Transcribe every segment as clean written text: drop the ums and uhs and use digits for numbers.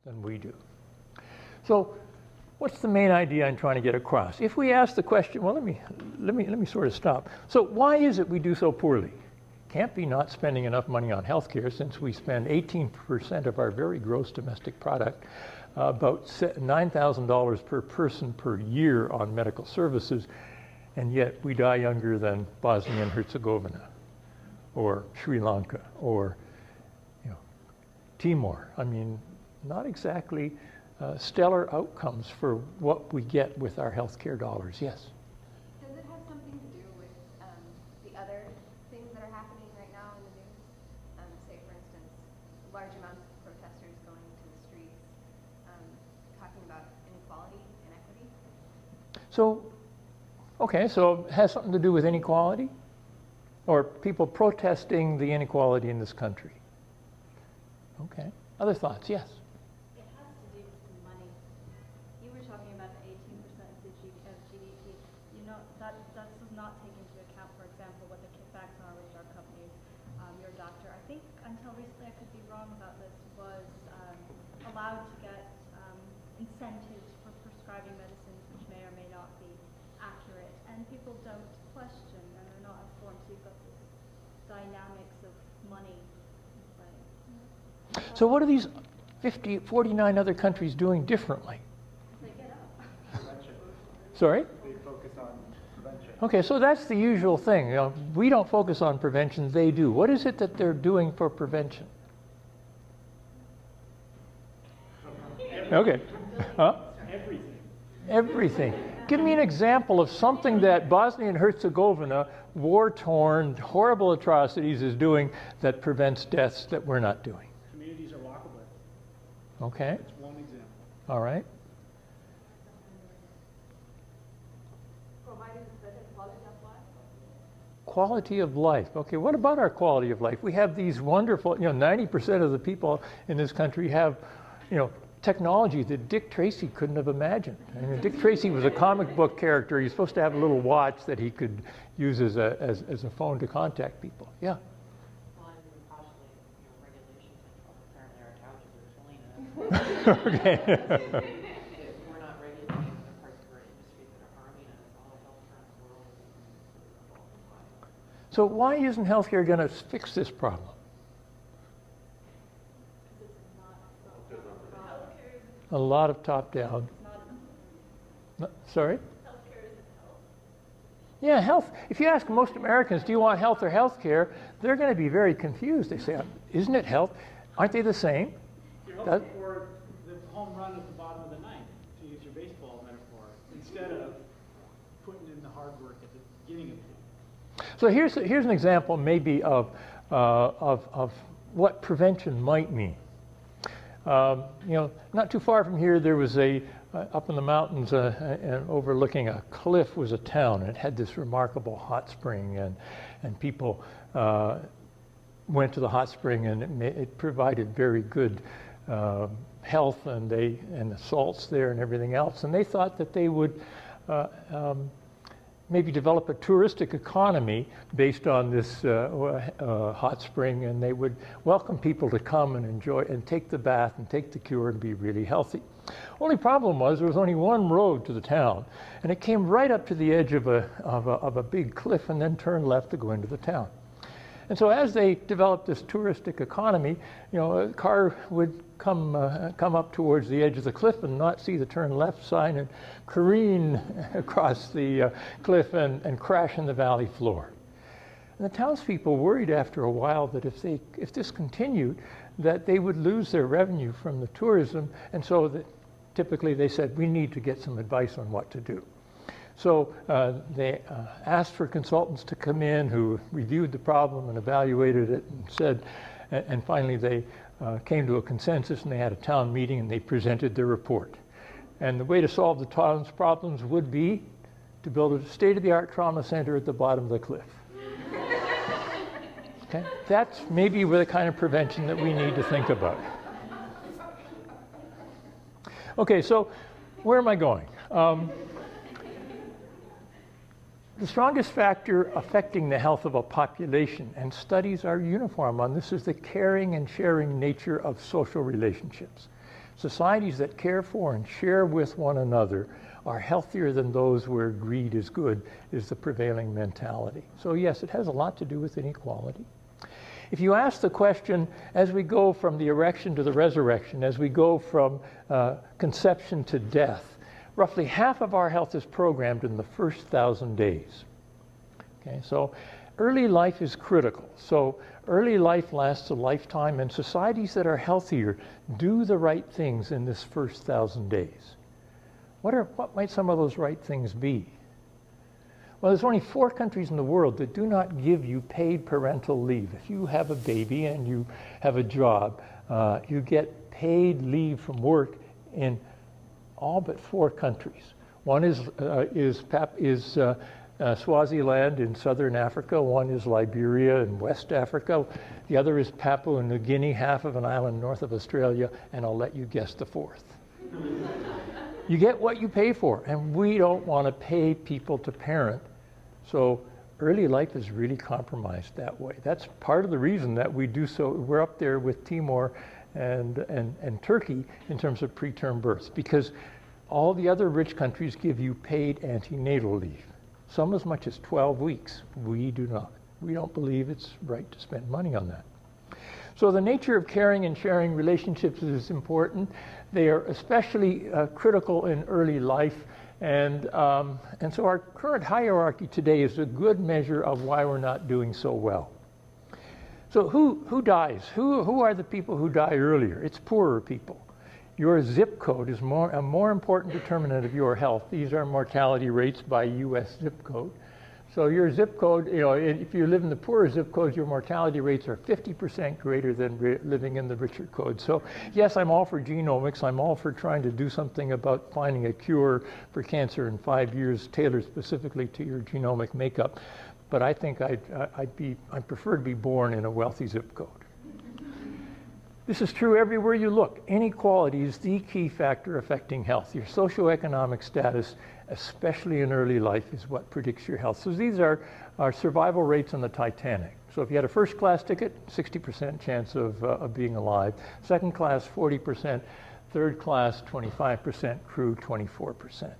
than we do. So what's the main idea I'm trying to get across? If we ask the question, well, let me sort of stop. So why is it we do so poorly? Can't be not spending enough money on healthcare, since we spend 18% of our very gross domestic product, about $9,000 per person per year on medical services, and yet we die younger than Bosnia and Herzegovina, or Sri Lanka, or Timor. I mean, not exactly stellar outcomes for what we get with our healthcare dollars. Yes? Does it have something to do with the other things that are happening right now in the news? Say, for instance, large amounts of protesters going to the streets, talking about inequality and equity? So, okay, so it has something to do with inequality? Or people protesting the inequality in this country? Okay. Other thoughts? Yes? It has to do with the money. You were talking about the 18% of GDP. You know, that does not take into account, for example, what the kickbacks are with drug companies. Your doctor, I think until recently, I could be wrong about this, was allowed to get incentives for prescribing medicines which may or may not be accurate. And people don't question, and they're not informed. So you've got this dynamics of money. So what are these 49 other countries doing differently? They get up. Prevention. Sorry? They focus on prevention. Okay, so that's the usual thing. We don't focus on prevention, they do. What is it that they're doing for prevention? Okay. Huh? Everything. Everything. Give me an example of something that Bosnia and Herzegovina, war-torn, horrible atrocities, is doing that prevents deaths that we're not doing. Communities are walkable. Okay. That's one example. All right. Providing better quality of life? Quality of life. Okay, what about our quality of life? We have these wonderful, 90% of the people in this country have, technology that Dick Tracy couldn't have imagined. And Dick Tracy was a comic book character. He's supposed to have a little watch that he could use as a phone to contact people. Yeah. Well, and possibly regulations like apparently our couches are killing us. Okay. If we're not regulating the parts of our industry that are harming us, all the health in the world is involved. So why isn't healthcare going to fix this problem? A lot of top-down. Sorry? Healthcare isn't health. Yeah, health. If you ask most Americans, do you want health or health care, they're going to be very confused. They say, isn't it health? Aren't they the same? You're hoping for the home run at the bottom of the ninth, to use your baseball metaphor, instead of putting in the hard work at the beginning of the game. So here's an example maybe of what prevention might mean. Not too far from here, there was up in the mountains and overlooking a cliff was a town, and it had this remarkable hot spring, and people went to the hot spring, and it provided very good health, and the salts there and everything else, and they thought that they would maybe develop a touristic economy based on this hot spring, and they would welcome people to come and enjoy and take the bath and take the cure and be really healthy. Only problem was there was only one road to the town, and it came right up to the edge of a big cliff and then turned left to go into the town. And so as they developed this touristic economy, a car would come up towards the edge of the cliff and not see the turn left sign and careen across the cliff and crash in the valley floor. And the townspeople worried after a while that if this continued, that they would lose their revenue from the tourism, and so that typically they said, we need to get some advice on what to do. So they asked for consultants to come in who reviewed the problem and evaluated it and said, and finally they came to a consensus, and they had a town meeting and they presented their report. And the way to solve the town's problems would be to build a state-of-the-art trauma center at the bottom of the cliff. Okay? That's maybe the kind of prevention that we need to think about. Okay, so where am I going? The strongest factor affecting the health of a population, and studies are uniform on this, is the caring and sharing nature of social relationships. Societies that care for and share with one another are healthier than those where greed is good, is the prevailing mentality. So yes, it has a lot to do with inequality. If you ask the question, as we go from the erection to the resurrection, as we go from conception to death, roughly half of our health is programmed in the first 1,000 days. Okay, so early life is critical. So early life lasts a lifetime, and societies that are healthier do the right things in this first 1,000 days. What might some of those right things be? Well, there's only 4 countries in the world that do not give you paid parental leave. If you have a baby and you have a job, you get paid leave from work in all but 4 countries. One is Swaziland in southern Africa. One is Liberia in West Africa. The other is Papua New Guinea, half of an island north of Australia, and I'll let you guess the 4th. You get what you pay for, and we don't want to pay people to parent. So early life is really compromised that way. That's part of the reason that we do so. We're up there with Timor and Turkey in terms of preterm births, because all the other rich countries give you paid antenatal leave, some as much as 12 weeks. We do not. We don't believe it's right to spend money on that. So the nature of caring and sharing relationships is important. They are especially critical in early life. And so our current hierarchy today is a good measure of why we're not doing so well. So who dies? Who are the people who die earlier? It's poorer people. Your zip code is a more important determinant of your health. These are mortality rates by U.S. zip code. So your zip code, if you live in the poorer zip codes, your mortality rates are 50% greater than living in the richer codes. So yes, I'm all for genomics. I'm all for trying to do something about finding a cure for cancer in 5 years, tailored specifically to your genomic makeup. But I think I prefer to be born in a wealthy zip code. This is true everywhere you look. Inequality is the key factor affecting health. Your socioeconomic status, especially in early life, is what predicts your health. So these are our survival rates on the Titanic. So if you had a first class ticket, 60% chance of being alive. Second class, 40%. Third class, 25%. Crew, 24%.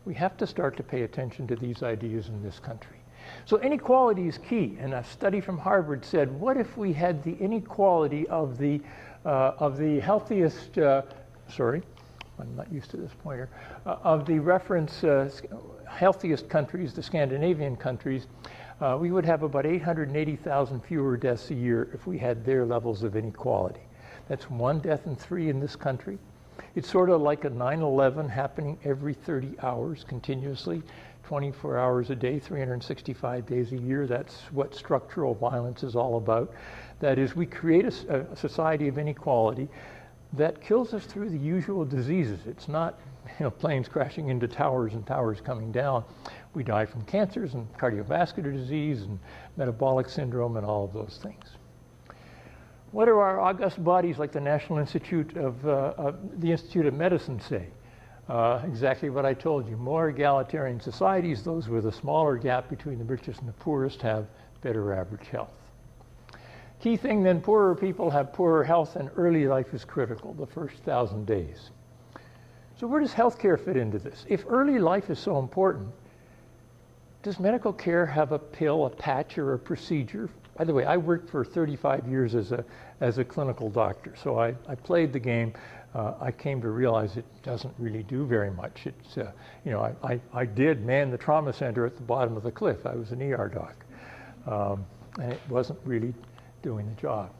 We have to start to pay attention to these ideas in this country. So inequality is key, and a study from Harvard said, what if we had the inequality of the healthiest, sorry, I'm not used to this pointer, of the reference healthiest countries, the Scandinavian countries, we would have about 880,000 fewer deaths a year if we had their levels of inequality. That's 1 death in 3 in this country. It's sort of like a 9/11 happening every 30 hours continuously. 24 hours a day, 365 days a year. That's what structural violence is all about. That is, we create a society of inequality that kills us through the usual diseases. It's not planes crashing into towers and towers coming down. We die from cancers and cardiovascular disease and metabolic syndrome and all of those things. What do our august bodies like the National Institute of the Institute of Medicine say? Exactly what I told you. More egalitarian societies, those with a smaller gap between the richest and the poorest, have better average health. Key thing then, poorer people have poorer health, and early life is critical, the first 1,000 days. So where does healthcare fit into this? If early life is so important, does medical care have a pill, a patch, or a procedure? By the way, I worked for 35 years as a clinical doctor, so I played the game. I came to realize it doesn't really do very much. It's, I did man the trauma center at the bottom of the cliff. I was an ER doc, and it wasn't really doing the job.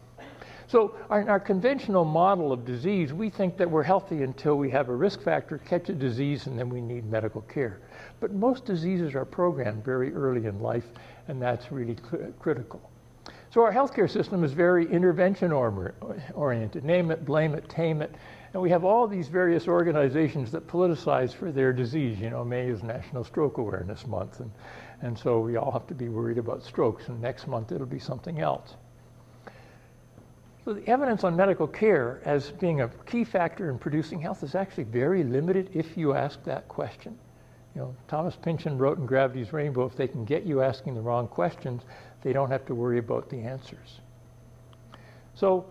So in our conventional model of disease, we think that we're healthy until we have a risk factor, catch a disease, and then we need medical care. But most diseases are programmed very early in life, and that's really critical. So our healthcare system is very intervention-oriented. Name it, blame it, tame it. And we have all these various organizations that politicize for their disease. May is National Stroke Awareness Month, and so we all have to be worried about strokes, and next month it'll be something else. So the evidence on medical care as being a key factor in producing health is actually very limited if you ask that question. Thomas Pynchon wrote in Gravity's Rainbow, if they can get you asking the wrong questions, they don't have to worry about the answers. So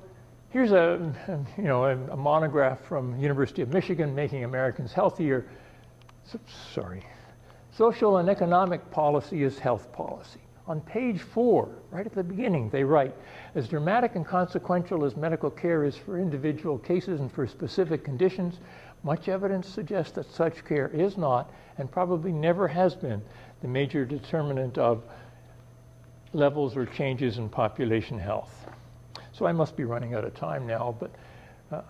Here's a monograph from University of Michigan, Making Americans Healthier. Social and economic policy is health policy. On page 4, right at the beginning, they write, as dramatic and consequential as medical care is for individual cases and for specific conditions, much evidence suggests that such care is not, and probably never has been, the major determinant of levels or changes in population health. So I must be running out of time now, but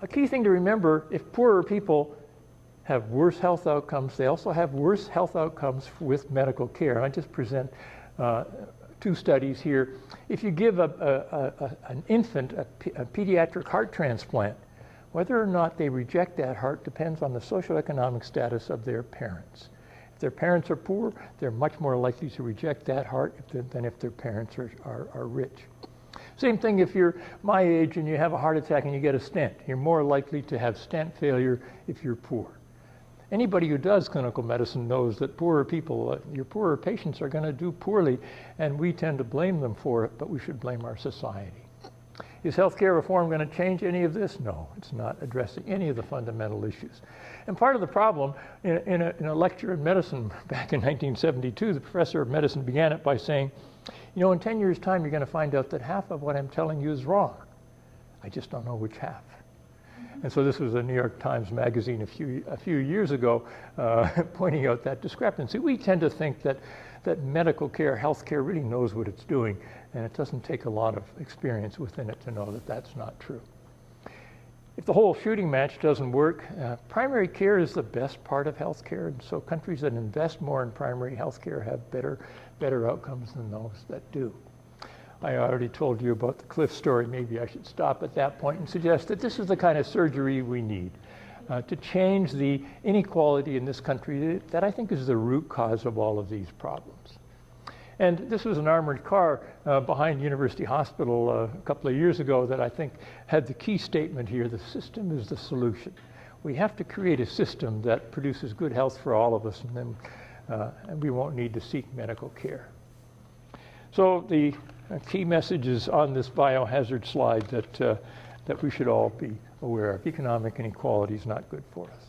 a key thing to remember, if poorer people have worse health outcomes, they also have worse health outcomes with medical care. I just present 2 studies here. If you give an infant a pediatric heart transplant, whether or not they reject that heart depends on the socioeconomic status of their parents. If their parents are poor, they're much more likely to reject that heart than if their parents are rich. Same thing if you're my age and you have a heart attack and you get a stent. You're more likely to have stent failure if you're poor. Anybody who does clinical medicine knows that poorer people, your poorer patients are going to do poorly, and we tend to blame them for it, but we should blame our society. Is healthcare reform going to change any of this? No, it's not addressing any of the fundamental issues. And part of the problem, in a lecture in medicine back in 1972, the professor of medicine began it by saying, you know, in 10 years' time, you're going to find out that half of what I'm telling you is wrong. I just don't know which half. And so this was a New York Times magazine a few years ago pointing out that discrepancy. We tend to think that medical care, health care really knows what it's doing, and it doesn't take a lot of experience within it to know that that's not true. If the whole shooting match doesn't work, primary care is the best part of health care, and so countries that invest more in primary health care have better outcomes than those that do. I already told you about the Cliff story. Maybe I should stop at that point and suggest that this is the kind of surgery we need to change the inequality in this country that I think is the root cause of all of these problems. And this was an armored car behind University Hospital a couple of years ago that I think had the key statement here: the system is the solution. We have to create a system that produces good health for all of us, and then we won't need to seek medical care. So the key message is on this biohazard slide that we should all be aware of. Economic inequality is not good for us.